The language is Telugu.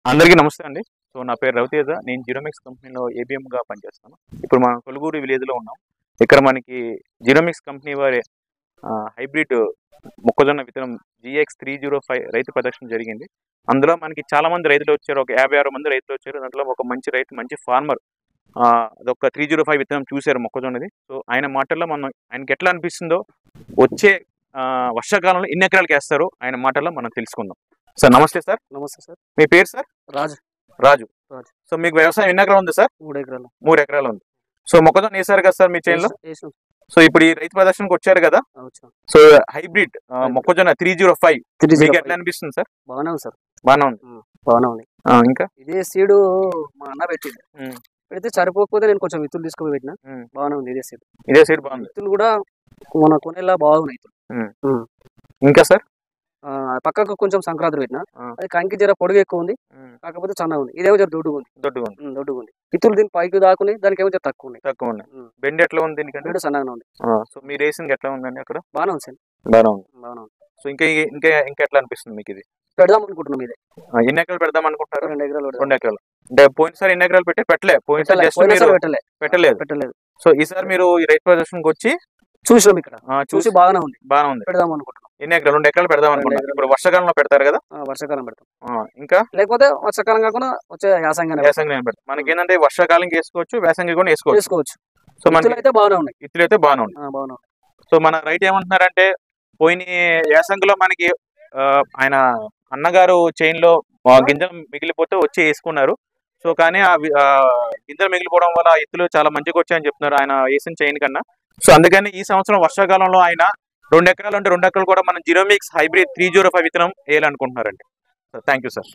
అందరికీ నమస్తే అండి. సో నా పేరు రవితేజ. నేను జిరోమిక్స్ కంపెనీలో ఏబీఎంగా పనిచేస్తాను. ఇప్పుడు మనం కొలుగూరు విలేజ్లో ఉన్నాం. ఇక్కడ మనకి జిరోమిక్స్ కంపెనీ వారి హైబ్రిడ్ మొక్కజొన్న విత్తనం GX305 రైతు ప్రదర్శన జరిగింది. అందులో మనకి చాలా మంది రైతులు వచ్చారు. ఒక 56 మంది రైతులు వచ్చారు. దాంట్లో ఒక మంచి రైతు, మంచి ఫార్మర్ అదొక 305 విత్తనం చూశారు మొక్కజొన్నది. సో ఆయన మాటల్లో ఆయనకి ఎట్లా అనిపిస్తుందో, వచ్చే వర్షాకాలంలో ఎన్ని ఎకరాలకు వేస్తారో ఆయన మాటల్లో మనం తెలుసుకుందాం. సార్ నమస్తే సార్. నమస్తే సార్. మీ పేరు సార్? రాజు. రాజు. సో మీకు వ్యవసాయం ఎన్ని ఎకరాలు ఉంది సార్? 3 ఎకరాలు. 3 ఎకరాలు ఉంది. సో మొక్కజొన్న వేసారు కదా సార్ మీ చేనులో? సో ఇప్పుడు ఈ రైతు ప్రదర్శనకు వచ్చారు కదా, సో హైబ్రిడ్ మొక్కజొన్న 305 మీకు ఎట్లా అనిపిస్తుంది సార్? బాగానే ఉంది సార్. బాగానే ఉంది. బాగానే ఉంది. ఇంకా ఇదే సీడ్ మా అన్న పెట్టింది. పెడితే సరిపోకపోతే నేను కొంచెం విత్తులు తీసుకుని పెట్టిన. బాగానే ఉంది ఇదే సీడ్. ఇదే సీడ్ బాగుంది. విత్తులు కూడా మన కొనేలా బాగున్నాయి. ఇంకా సార్ పక్కకు కొంచెం సంక్రాంతి పెట్టిన, అది కంకి జర పొడుగు ఎక్కువ ఉంది, కాకపోతే సన్నగా ఉంది. ఇదేమో జర దొడ్డుగా ఉంది. విత్తులు దీని పైకి దాకుని, దానికి ఏమో తక్కువ ఉన్నాయి. బెండ్ ఎట్లా ఉంది? దీనికంటే సన్నగా ఉంది. సో మీ రేసింగ్ ఎట్లా ఉందండి అక్కడ? బాగానే ఉంది సార్. బాగానే ఉంది. సో ఇంకా ఇంకా ఎట్లా అనిపిస్తుంది మీకు? ఇది పెడదాం అనుకుంటున్నాం. ఇదే ఎన్ని ఎకరాలు పెడదాం అనుకుంటారు? 2 ఎకరాలు. 2 ఎకరాలు అంటే పోయినసారి ఎన్ని ఎకరాలు పెట్టలేదు. సో ఈసారి మీరు ఈ రైతు ప్రదర్శనకు వచ్చి చూసాం, ఇక్కడ చూసి బాగానే ఉంది. పెడదాం అనుకుంటున్నాం. ఎన్ని ఎకరాలు? 2 ఎకరాలు పెడదాం అనుకుంటున్నారు. ఇప్పుడు వర్షాకాలంలో పెడతారు కదా? వర్షాకాలం పెడతాం. ఇంకా లేకపోతే వర్షాకాలం కాకుండా వచ్చే యాసంగి పెడతాం. మనకి ఏంటంటే వర్షాకాలం వేసుకోవచ్చు, వేసంగి కూడా వేసుకోవచ్చు. సో మనకి అయితే బాగానే ఉన్నాయి. ఇత్తులు అయితే బాగానే ఉన్నాయి. సో మన రైతు ఏమంటున్నారంటే, పోయిన యాసంగిలో మనకి ఆయన అన్నగారు చైన్ లో గింజలు మిగిలిపోతే వచ్చి వేసుకున్నారు. సో కానీ ఆ గింజలు మిగిలిపోవడం వల్ల ఎత్తులు చాలా మంచిగా వచ్చాయని చెప్తున్నారు ఆయన వేసిన చైన్ కన్నా. సో అందుకని ఈ సంవత్సరం వర్షాకాలంలో ఆయన 2 ఎకరాలు అంటే 2 ఎకరాలు కూడా మనం జిరోమిక్స్ హైబ్రిడ్ 305 విత్తనం వేయాలనుకుంటున్నారండి. Thank you sir.